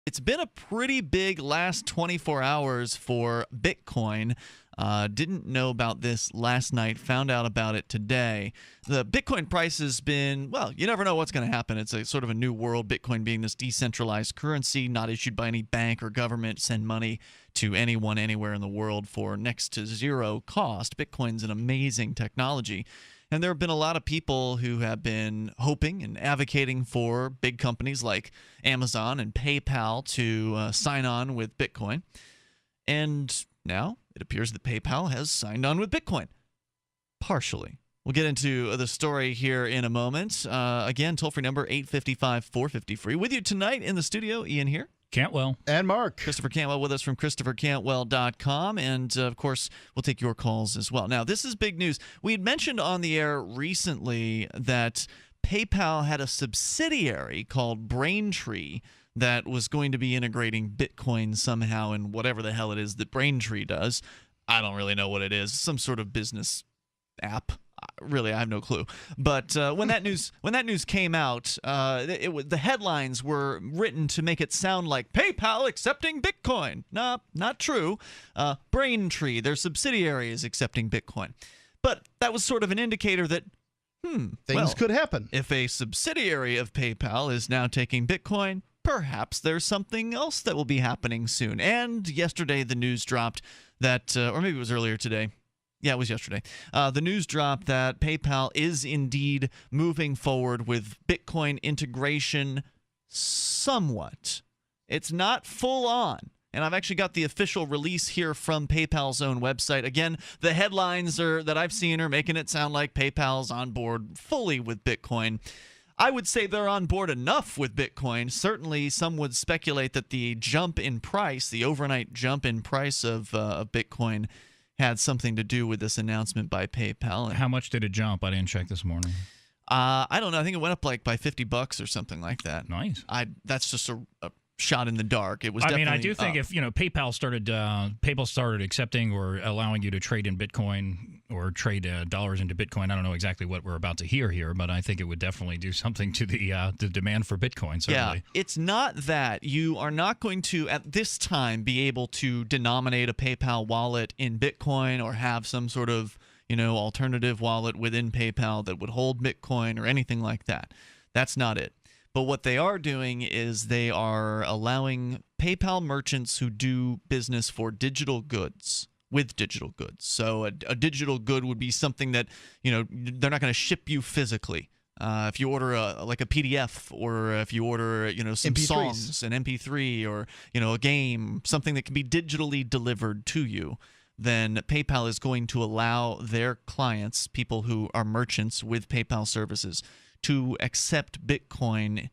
It's been a pretty big last 24 hours for Bitcoin. Didn't know about this last night, found out about it today. The Bitcoin price has been, well, you never know what's going to happen. It's a sort of a new world, Bitcoin being this decentralized currency, not issued by any bank or government, send money to anyone anywhere in the world for next to zero cost. Bitcoin's an amazing technology. And there have been a lot of people who have been hoping and advocating for big companies like Amazon and PayPal to sign on with Bitcoin. And now it appears that PayPal has signed on with Bitcoin. Partially. We'll get into the story here in a moment. Again, toll-free number 855-450-FREE. With you tonight in the studio, Ian here. Cantwell. And Mark. Christopher Cantwell with us from ChristopherCantwell.com. And, of course, we'll take your calls as well. Now, this is big news. We had mentioned on the air recently that PayPal had a subsidiary called Braintree that was going to be integrating Bitcoin somehow in whatever the hell it is that Braintree does. I don't really know what it is. Some sort of business app. Really, I have no clue. But when that news came out, the headlines were written to make it sound like PayPal accepting Bitcoin. No, not true. Braintree, their subsidiary, is accepting Bitcoin. But that was sort of an indicator that Things could happen. If a subsidiary of PayPal is now taking Bitcoin, perhaps there's something else that will be happening soon. And yesterday the news dropped that, or maybe it was earlier today. Yeah, it was yesterday. The news dropped that PayPal is indeed moving forward with Bitcoin integration somewhat. It's not full on. And I've actually got the official release here from PayPal's own website. Again, the headlines that I've seen are making it sound like PayPal's on board fully with Bitcoin. I would say they're on board enough with Bitcoin. Certainly, some would speculate that the jump in price, the overnight jump in price of Bitcoin, had something to do with this announcement by PayPal. And how much did it jump? I didn't check this morning. I don't know. I think it went up like by $50 or something like that. Nice. That's just a shot in the dark. It was. I mean, I do up. think if PayPal started accepting or allowing you to trade in Bitcoin or trade dollars into Bitcoin. I don't know exactly what we're about to hear here, but I think it would definitely do something to the demand for Bitcoin. Certainly. Yeah, it's not that you are not going to at this time be able to denominate a PayPal wallet in Bitcoin or have some sort of alternative wallet within PayPal that would hold Bitcoin or anything like that. That's not it. But what they are doing is they are allowing PayPal merchants who do business for digital goods with digital goods. So a digital good would be something that, they're not going to ship you physically. If you order a PDF or if you order, some MP3s. songs, an MP3 or, a game, something that can be digitally delivered to you, then PayPal is going to allow their clients, people who are merchants with PayPal services, to accept Bitcoin,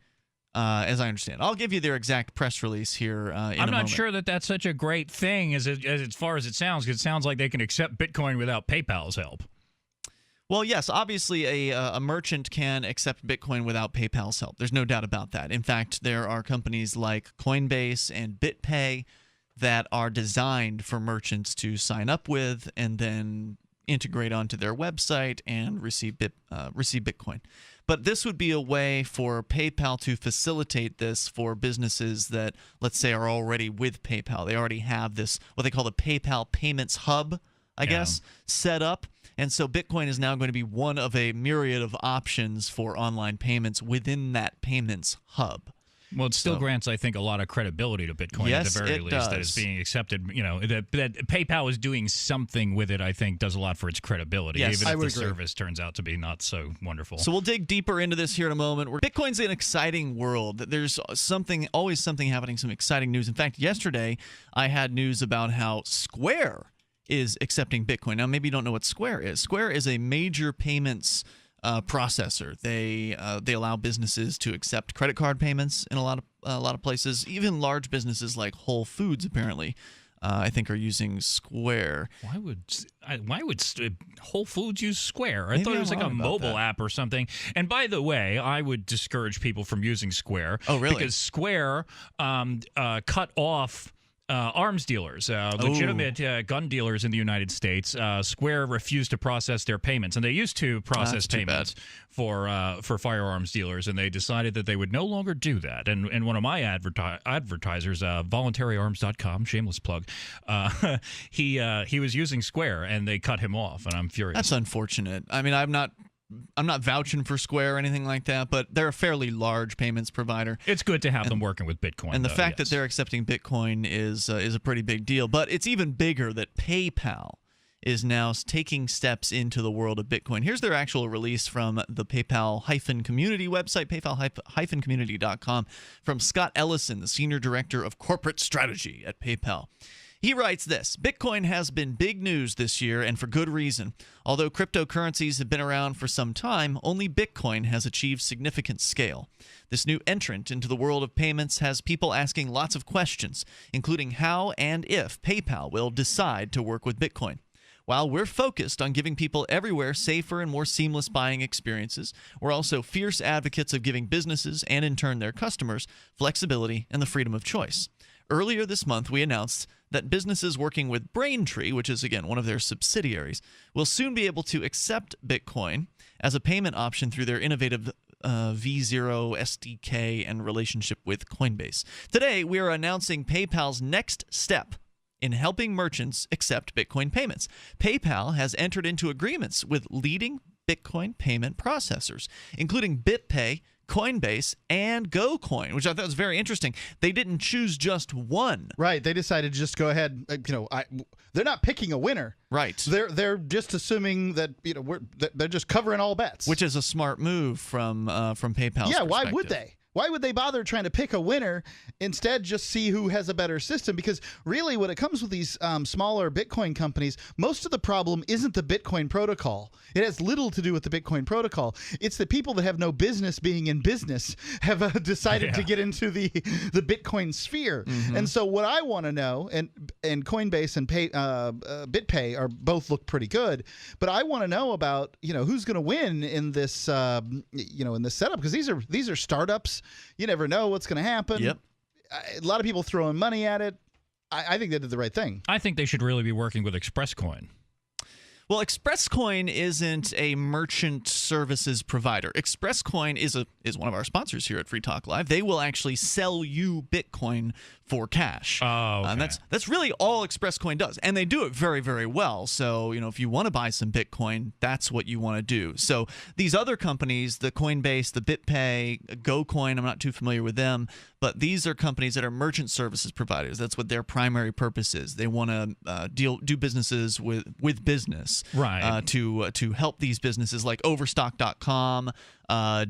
as I understand. I'll give you their exact press release here in a moment. I'm not sure that that's such a great thing as far as it sounds, because it sounds like they can accept Bitcoin without PayPal's help. Well, yes, obviously a merchant can accept Bitcoin without PayPal's help. There's no doubt about that. In fact, there are companies like Coinbase and BitPay that are designed for merchants to sign up with and then integrate onto their website and receive Bitcoin. But this would be a way for PayPal to facilitate this for businesses that, let's say, are already with PayPal. They already have this, what they call the PayPal Payments Hub, I guess, set up. And so Bitcoin is now going to be one of a myriad of options for online payments within that payments hub. Well, it still grants, I think, a lot of credibility to Bitcoin at the very least that it's being accepted. That PayPal is doing something with it, I think, does a lot for its credibility, yes, even if the service turns out to be not so wonderful. So we'll dig deeper into this here in a moment. Bitcoin's an exciting world. There's always something happening, some exciting news. In fact, yesterday I had news about how Square is accepting Bitcoin. Now, maybe you don't know what Square is. Square is a major payments processor. They allow businesses to accept credit card payments in a lot of places. Even large businesses like Whole Foods apparently, I think, are using Square. Why would Whole Foods use Square? I Maybe thought it was I'm like a wrong about mobile that. app or something. And by the way, I would discourage people from using Square. Oh, really? Because Square cut off arms dealers, legitimate gun dealers in the United States. Square refused to process their payments, and they used to process payments for firearms dealers, and they decided that they would no longer do that. And one of my advertisers, voluntaryarms.com, shameless plug, he was using Square, and they cut him off, and I'm furious. That's unfortunate. I mean, I'm not vouching for Square or anything like that, but they're a fairly large payments provider. It's good to have them working with Bitcoin. And the fact that they're accepting Bitcoin is a pretty big deal. But it's even bigger that PayPal is now taking steps into the world of Bitcoin. Here's their actual release from the PayPal-community website, PayPal-community.com, from Scott Ellison, the Senior Director of Corporate Strategy at PayPal. He writes this: Bitcoin has been big news this year, and for good reason. Although cryptocurrencies have been around for some time, only Bitcoin has achieved significant scale. This new entrant into the world of payments has people asking lots of questions, including how and if PayPal will decide to work with Bitcoin. While we're focused on giving people everywhere safer and more seamless buying experiences, we're also fierce advocates of giving businesses, and in turn their customers, flexibility and the freedom of choice. Earlier this month, we announced that businesses working with Braintree, which is, again, one of their subsidiaries, will soon be able to accept Bitcoin as a payment option through their innovative V0 SDK and relationship with Coinbase. Today, we are announcing PayPal's next step in helping merchants accept Bitcoin payments. PayPal has entered into agreements with leading Bitcoin payment processors, including BitPay, Coinbase, and GoCoin, which I thought was very interesting. They didn't choose just one. Right. They decided to just go ahead. They're not picking a winner. Right. They're just assuming that they're just covering all bets. Which is a smart move from PayPal's Yeah. Why perspective. would they? Why would they bother trying to pick a winner? Instead, just see who has a better system? Because really, when it comes with these smaller Bitcoin companies, most of the problem isn't the Bitcoin protocol. It has little to do with the Bitcoin protocol. It's the people that have no business being in business have decided to get into the Bitcoin sphere. And so what I want to know, and Coinbase and BitPay are both look pretty good, but I want to know about who's going to win in this in this setup, because these are startups. You never know what's going to happen. Yep. A lot of people throwing money at it. I think they did the right thing. I think they should really be working with ExpressCoin. Well, ExpressCoin isn't a merchant services provider. ExpressCoin is one of our sponsors here at Free Talk Live. They will actually sell you Bitcoin for cash. Oh, okay. And that's really all ExpressCoin does. And they do it very, very well. So, if you want to buy some Bitcoin, that's what you want to do. So these other companies, the Coinbase, the BitPay, GoCoin, I'm not too familiar with them, but these are companies that are merchant services providers. That's what their primary purpose is. They want to do businesses with business. Right. To help these businesses like Overstock.com,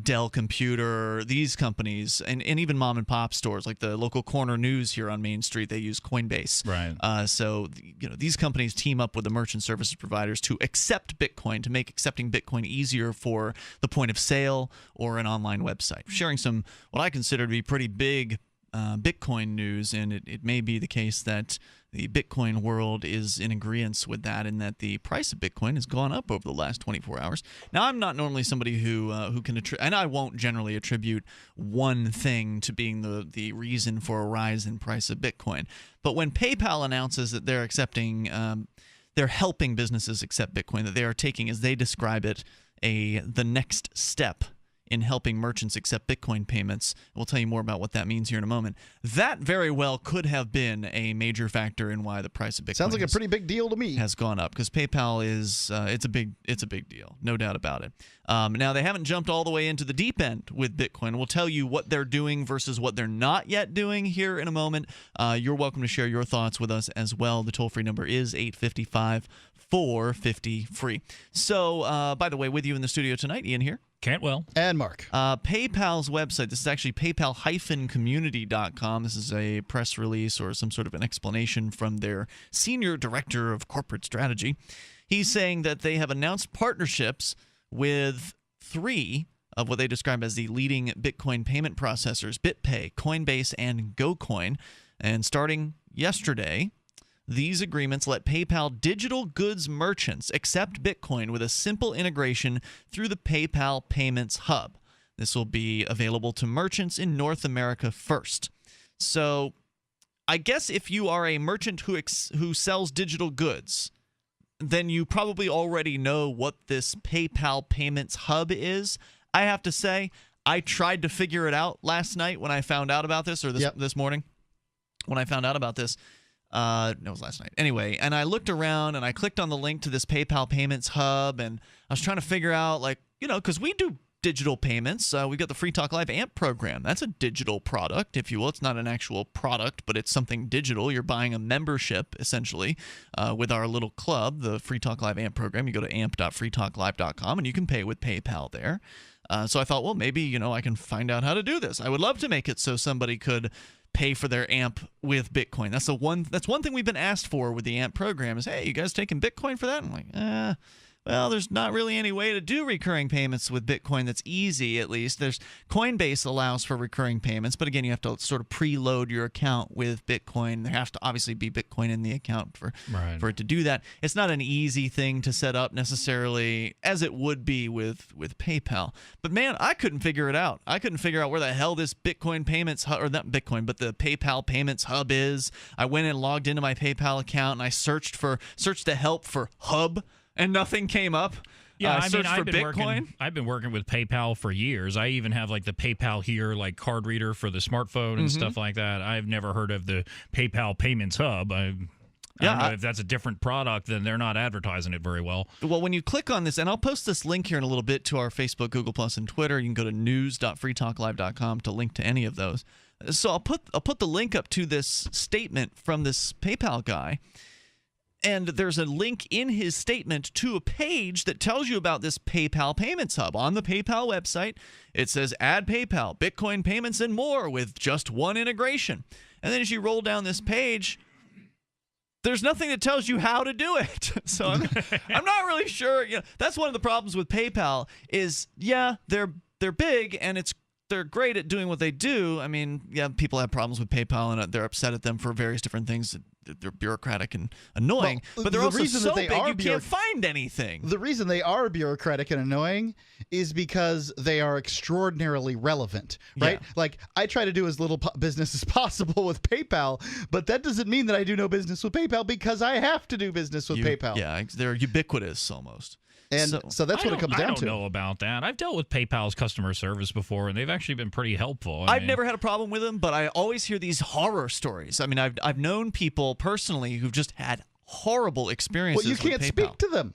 Dell Computer, these companies, and even mom and pop stores like the local Corner News here on Main Street. They use Coinbase. Right. So these companies team up with the merchant services providers to accept Bitcoin, to make accepting Bitcoin easier for the point of sale or an online website. Sharing some what I consider to be pretty big Bitcoin news, and it may be the case that the Bitcoin world is in agreement with that, and that the price of Bitcoin has gone up over the last 24 hours. Now, I'm not normally somebody who can and I won't generally attribute one thing to being the reason for a rise in price of Bitcoin. But when PayPal announces that they're accepting, they're helping businesses accept Bitcoin, that they are taking, as they describe it, the next step in helping merchants accept Bitcoin payments. We'll tell you more about what that means here in a moment. That very well could have been a major factor in why the price of Bitcoin sounds like a pretty big deal to me. Has gone up, because PayPal is it's a big deal, no doubt about it. Now, they haven't jumped all the way into the deep end with Bitcoin. We'll tell you what they're doing versus what they're not yet doing here in a moment. You're welcome to share your thoughts with us as well. The toll-free number is 855-450-FREE. So, by the way, with you in the studio tonight, Ian here. Cantwell. And Mark. PayPal's website, this is actually PayPal-community.com. This is a press release or some sort of an explanation from their Senior Director of Corporate Strategy. He's saying that they have announced partnerships with 3 of what they describe as the leading Bitcoin payment processors, BitPay, Coinbase, and GoCoin. And starting yesterday, these agreements let PayPal digital goods merchants accept Bitcoin with a simple integration through the PayPal Payments Hub. This will be available to merchants in North America first. So I guess if you are a merchant who sells digital goods, then you probably already know what this PayPal Payments Hub is. I have to say, I tried to figure it out last night when I found out about this, or this morning when I found out about this. No, it was last night. Anyway, and I looked around and I clicked on the link to this PayPal Payments Hub, and I was trying to figure out, like, because we do digital payments. We got the Free Talk Live AMP program. That's a digital product, if you will. It's not an actual product, but it's something digital. You're buying a membership, essentially, with our little club, the Free Talk Live AMP program. You go to amp.freetalklive.com, and you can pay with PayPal there. So I thought, well, maybe, I can find out how to do this. I would love to make it so somebody could pay for their AMP with Bitcoin. That's one thing we've been asked for with the AMP program is, hey, you guys taking Bitcoin for that? I'm like, well, there's not really any way to do recurring payments with Bitcoin that's easy, at least. Coinbase allows for recurring payments, but again, you have to sort of preload your account with Bitcoin. There has to obviously be Bitcoin in the account for it to do that. It's not an easy thing to set up necessarily as it would be with PayPal. But man, I couldn't figure it out. I couldn't figure out where the hell this Bitcoin payments hub, or not Bitcoin, but the PayPal Payments Hub is. I went and logged into my PayPal account and I searched the help for Hub, and nothing came up. Yeah, I've been working with PayPal for years. I even have like the PayPal Here like card reader for the smartphone and stuff like that. I've never heard of the PayPal Payments Hub. I don't know if that's a different product, then they're not advertising it very well. Well, when you click on this, and I'll post this link here in a little bit to our Facebook, Google+, and Twitter. You can go to news.freetalklive.com to link to any of those. So I'll put the link up to this statement from this PayPal guy. And there's a link in his statement to a page that tells you about this PayPal Payments Hub. On the PayPal website, it says add PayPal, Bitcoin payments, and more with just one integration. And then as you roll down this page, there's nothing that tells you how to do it. So I'm not really sure. That's one of the problems with PayPal is, they're big and they're great at doing what they do. I mean, people have problems with PayPal and they're upset at them for various different things. They're bureaucratic and annoying, but they're also so big you can't find anything. The reason they are bureaucratic and annoying is because they are extraordinarily relevant, right? Yeah. Like, I try to do as little business as possible with PayPal, but that doesn't mean that I do no business with PayPal because I have to do business with PayPal. Yeah, they're ubiquitous almost. And so that's what it comes down to. I don't know about that. I've dealt with PayPal's customer service before, and they've actually been pretty helpful. I've never had a problem with them, but I always hear these horror stories. I mean, I've known people personally who've just had horrible experiences with PayPal. Well, you can't speak to them.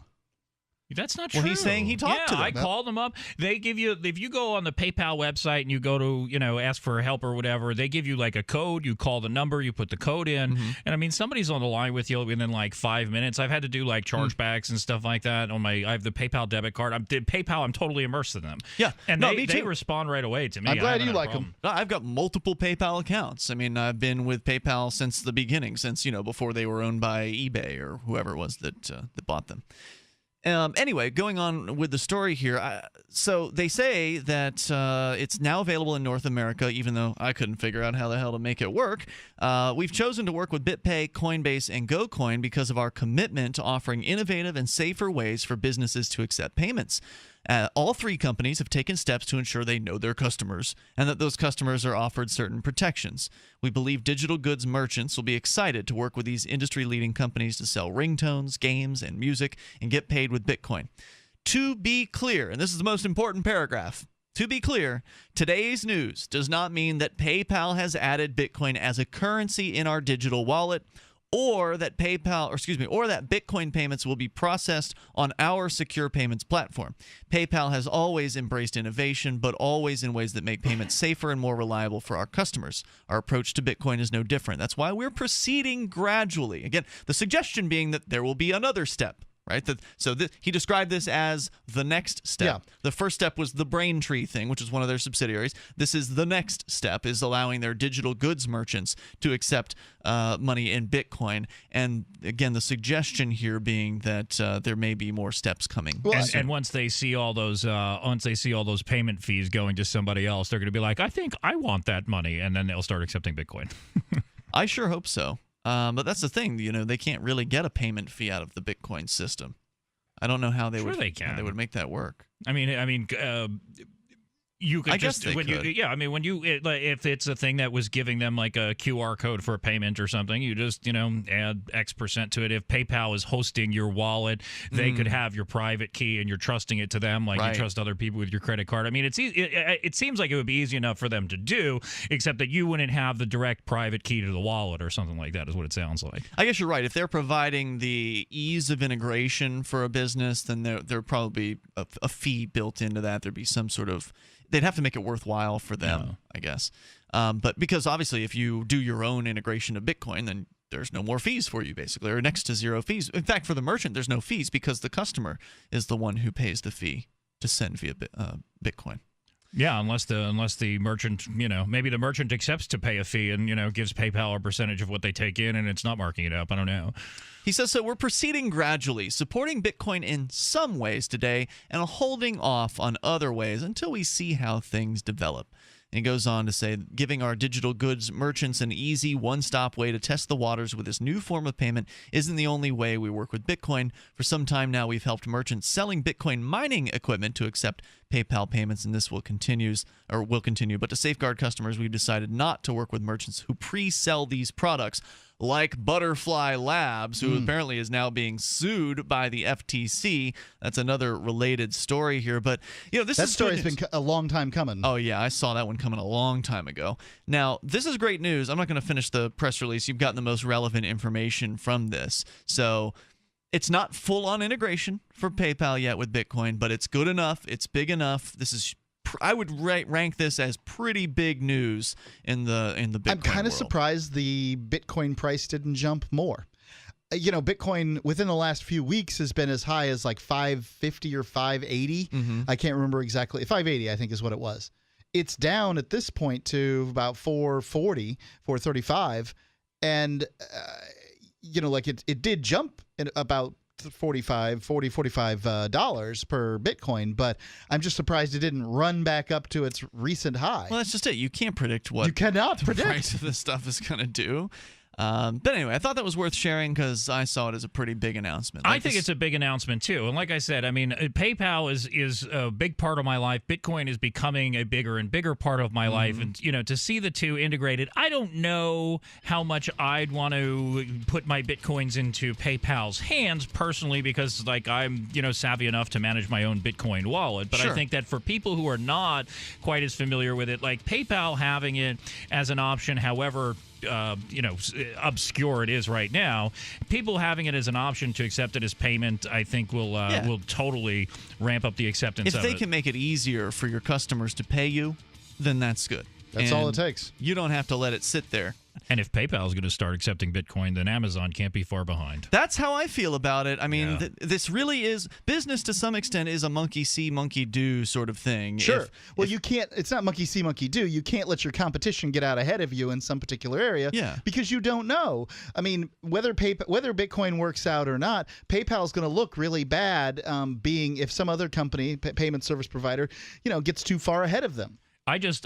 That's not true. Well, he's saying he talked to them. I called them up. They give you, if you go on the PayPal website and you go to, ask for help or whatever, they give you like a code. You call the number, you put the code in. And I mean, somebody's on the line with you within like 5 minutes. I've had to do like chargebacks and stuff like that on I have the PayPal debit card. I'm totally immersed in them. Yeah. And they respond right away to me. I'm glad you like them. I've got multiple PayPal accounts. I mean, I've been with PayPal since the beginning, since, before they were owned by eBay or whoever it was that bought them. Anyway, going on with the story here. So they say that it's now available in North America, even though I couldn't figure out how the hell to make it work. We've chosen to work with BitPay, Coinbase, and GoCoin because of our commitment to offering innovative and safer ways for businesses to accept payments. All three companies have taken steps to ensure they know their customers and that those customers are offered certain protections. We believe digital goods merchants will be excited to work with these industry-leading companies to sell ringtones, games, and music and get paid with Bitcoin. To be clear, and this is the most important paragraph, to be clear, today's news does not mean that PayPal has added Bitcoin as a currency in our digital wallet, or that Bitcoin payments will be processed on our secure payments platform. PayPal has always embraced innovation, but always in ways that make payments safer and more reliable for our customers. Our approach to Bitcoin is no different. That's why we're proceeding gradually. Again, the suggestion being that there will be another step. Right? He described this as the next step. Yeah. The first step was the Braintree thing, which is one of their subsidiaries. This is the next step, is allowing their digital goods merchants to accept money in Bitcoin. And again, the suggestion here being that there may be more steps coming. Well, and once they see all those payment fees going to somebody else, they're going to be like, I think I want that money, and then they'll start accepting Bitcoin. I sure hope so. But that's the thing, they can't really get a payment fee out of the Bitcoin system. I don't know how they would make that work. I mean, You could I guess just they when could. I mean, when if it's a thing that was giving them like a QR code for a payment or something, you just add X% to it. If PayPal is hosting your wallet, they could have your private key, and you're trusting it to them like Right. you trust other people with your credit card. I mean, it seems like it would be easy enough for them to do, except that you wouldn't have the direct private key to the wallet or something like that. Is what it sounds like. I guess you're right. If they're providing the ease of integration for a business, then there'd probably be a fee built into that. There'd be some sort of they'd have to make it worthwhile for them, I guess. But because obviously, if you do your own integration of Bitcoin, then there's no more fees for you, basically, or next to zero fees. In fact, for the merchant, there's no fees because the customer is the one who pays the fee to send via Bitcoin. Yeah, unless the merchant, maybe the merchant accepts to pay a fee and, gives PayPal a percentage of what they take in, and it's not marking it up. I don't know. He says, so we're proceeding gradually, supporting Bitcoin in some ways today and holding off on other ways until we see how things develop. And he goes on to say, giving our digital goods merchants an easy one-stop way to test the waters with this new form of payment isn't the only way we work with Bitcoin. For some time now, we've helped merchants selling Bitcoin mining equipment to accept PayPal payments, and this will continue. But to safeguard customers, we've decided not to work with merchants who pre-sell these products, like Butterfly Labs, who apparently is now being sued by the FTC. That's another related story here. But, this That is story's good news. been a long time coming. Oh, yeah, I saw that one coming a long time ago. Now, this is great news. I'm not going to finish the press release. You've gotten the most relevant information from this. So it's not full-on integration for PayPal yet with Bitcoin, but it's good enough. It's big enough. This is I would rank this as pretty big news in the Bitcoin I'm kind of world. surprised the Bitcoin price didn't jump more. Bitcoin within the last few weeks has been as high as like 550 or 580. I can't remember exactly. 580, I think, is what it was. It's down at this point to about 440, 435, and it did jump in about $45 per Bitcoin, but I'm just surprised it didn't run back up to its recent high. Well, that's just it. You can't predict what You cannot the predict. price of this stuff is going to do. But anyway, I thought that was worth sharing because I saw it as a pretty big announcement. I think it's a big announcement too, and like I said, I mean, PayPal is a big part of my life. Bitcoin is becoming a bigger and bigger part of my life, and to see the two integrated, I don't know how much I'd want to put my Bitcoins into PayPal's hands personally, because like I'm savvy enough to manage my own Bitcoin wallet. But Sure. I think that for people who are not quite as familiar with it, like PayPal having it as an option, however obscure it is right now, people having it as an option to accept it as payment, I think will totally ramp up the acceptance if of they it. can make it easier for your customers to pay you, then that's good. That's all And it takes. You don't have to let it sit there. And if PayPal is going to start accepting Bitcoin, then Amazon can't be far behind. That's how I feel about it. I mean, Yeah. this really is business to some extent is a monkey see, monkey do sort of thing. Sure. You can't. It's not monkey see, monkey do. You can't let your competition get out ahead of you in some particular area. Yeah. Because you don't know. I mean, whether Bitcoin works out or not, PayPal is going to look really bad. If some other company, payment service provider, gets too far ahead of them. I just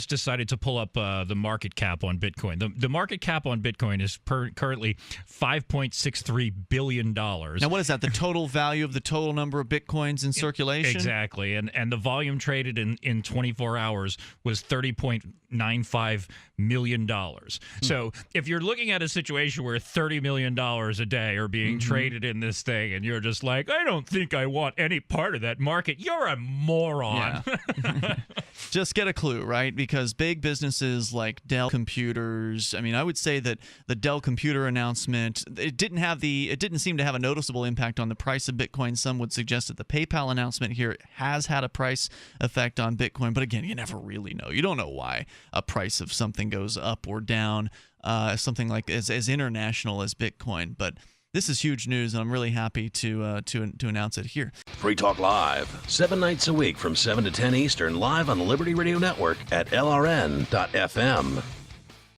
decided to pull up the market cap on Bitcoin. The market cap on Bitcoin is currently $5.63 billion. Now, what is that? The total value of the total number of Bitcoins in circulation? Exactly. And the volume traded in 24 hours was $30.95 million. So if you're looking at a situation where $30 million a day are being traded in this thing, and you're just like, I don't think I want any part of that market, you're a moron. Yeah. Just get a clue, right? Because big businesses like Dell Computers, I mean, I would say that the Dell Computer announcement, it didn't seem to have a noticeable impact on the price of Bitcoin. Some would suggest that the PayPal announcement here has had a price effect on Bitcoin. But again, you never really know. You don't know why a price of something goes up or down, something like as international as Bitcoin. But this is huge news, and I'm really happy to announce it here. Free Talk Live, 7 nights a week from 7 to 10 Eastern, live on the Liberty Radio Network at LRN.FM.